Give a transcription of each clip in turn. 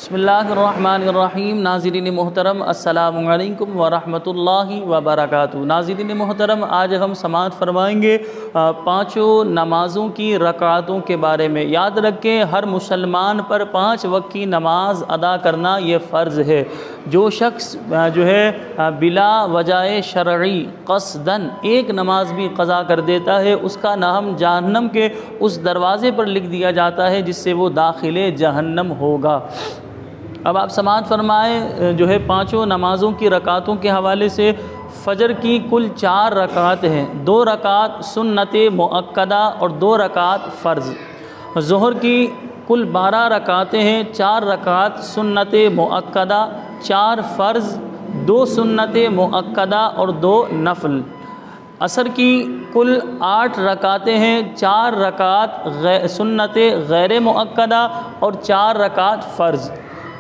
بسم اللہ الرحمن الرحیم۔ ناظرین محترم السلام علیکم ورحمۃ اللہ وبرکاتہ۔ ناظرین محترم، آج ہم سماعت فرمائیں گے پانچوں نمازوں کی رکعتوں کے بارے میں۔ یاد رکھیں، ہر مسلمان پر 5 وقت کی نماز ادا کرنا یہ فرض ہے۔ جو شخص بلا وجہ شرعی قصداً ایک نماز بھی قضا کر دیتا ہے، اس کا نام جہنم کے اس دروازے پر لکھ دیا جاتا ہے جس سے وہ داخل جہنم ہوگا۔ اب آپ سماعت فرمائیں، پانچوں نمازوں کی رکعتوں کے حوالے سے۔ فجر کی کل 4 رکعت ہیں، 2 رکعت سنت مؤکدہ اور 2 رکعت فرض۔ ظہر کی کل 12 رکعتیں ہیں، 4 رکعت سنت مؤکدہ، 4 فرض، 2 سنت مؤکدہ اور 2 نفل۔ عصر کی کل 8 رکعتیں ہیں، 4 رکعت سنت غیر مؤکدہ اور 4 رکعت فرض۔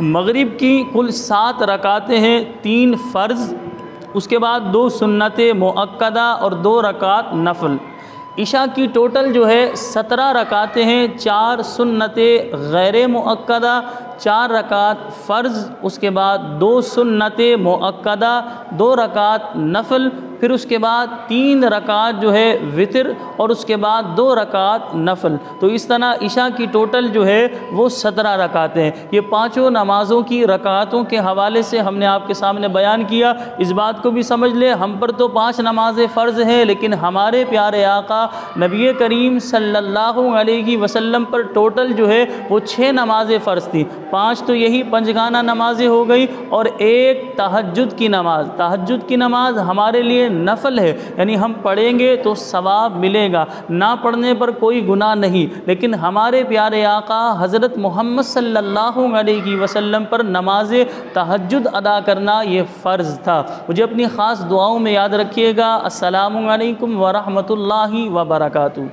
مغرب کی کل 7 رکعتیں ہیں، 3 فرض، اس کے بعد 2 سنت مؤکدہ اور 2 رکعت نفل۔ عشاء کی ٹوٹل 17 رکعتیں ہیں، 4 سنت غیر مؤکدہ، 4 رکعت فرض، اس کے بعد 2 سنت مؤکدہ، 2 رکعت نفل، پھر اس کے بعد 3 رکعت وطر اور اس کے بعد 2 رکعت نفل۔ تو اس طرح عشاء کی ٹوٹل وہ 17 رکعتیں ہیں۔ یہ پانچوں نمازوں کی رکعتوں کے حوالے سے ہم نے آپ کے سامنے بیان کیا۔ اس بات کو بھی سمجھ لیں، ہم پر تو 5 نمازیں فرض ہیں، لیکن ہمارے پیارے آقا نبی کریم صلی اللہ علیہ وسلم پر ٹوٹل وہ 6 نمازیں فرض تھیں۔ 5 تو یہی پنجگانہ نمازیں ہو گئی اور 1 تہجد کی نماز۔ تہجد کی نماز ہمارے لیے نفل ہے، یعنی ہم پڑھیں گے تو ثواب ملے گا، نہ پڑھنے پر کوئی گناہ نہیں۔ لیکن ہمارے پیارے آقا حضرت محمد صلی اللہ علیہ وسلم پر نماز تہجد ادا کرنا یہ فرض تھا۔ مجھے اپنی خاص دعاؤں میں یاد رکھیے گا۔ السلام علیکم ورحمۃ اللہ وبرکاتہ۔